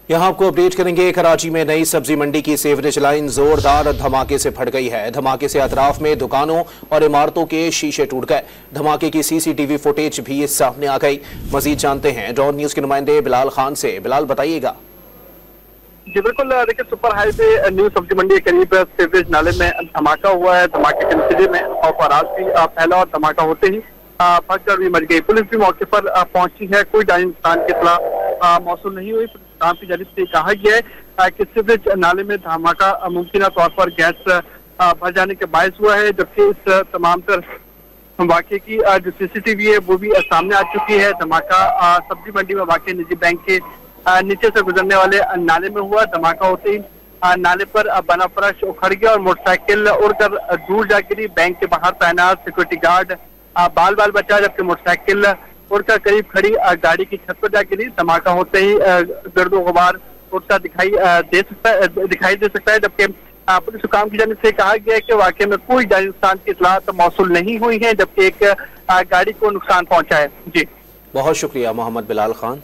यहाँ आपको अपडेट करेंगे। कराची में नई सब्जी मंडी की सीवरेज लाइन जोरदार धमाके से फट गई है। धमाके से अतराफ में दुकानों और इमारतों के शीशे टूट गए। धमाके की सीसीटीवी फुटेज भी सामने आ गई। मजीद जानते हैं डॉन न्यूज के नुमाइंदे बिलाल खान से। बिलाल, बताइएगा। जी बिल्कुल, देखिए सुपर हाईवे न्यू सब्जी मंडी के करीब सीवरेज नाले में धमाका हुआ है। धमाके के नतीजे में खौफ भी फैला और धमाका होते ही फटकर भी मर गई। पुलिस भी मौके पर पहुंची है। कोई जानी नुकसान की इत्तला मौसूल नहीं हुई। काम की जानिब से कहा गया है कि सीवरेज नाले में धमाका मुमकिन तौर पर गैस भर जाने के बायस हुआ है, जबकि इस तमाम तर वाकये की जो सीसीटीवी है वो भी सामने आ चुकी है। धमाका सब्जी मंडी में वाकई निजी बैंक के नीचे से गुजरने वाले नाले में हुआ। धमाका होते ही नाले पर बना फर्श उखड़ गया और मोटरसाइकिल उड़कर दूर जा गिरी। बैंक के बाहर तैनात सिक्योरिटी गार्ड बाल बाल बचा, जबकि मोटरसाइकिल उड़कर करीब खड़ी गाड़ी की छत पर जा गिरी। धमाका होते ही गर्दो गुबार उड़ता दिखाई दे सकता है, जबकि पुलिस हुकाम की जानिब से कहा गया है कि वाकई में कोई जानी नुकसान की इत्तलात मौसूल नहीं हुई है, जबकि एक गाड़ी को नुकसान पहुंचा है। जी बहुत शुक्रिया मोहम्मद बिलाल खान।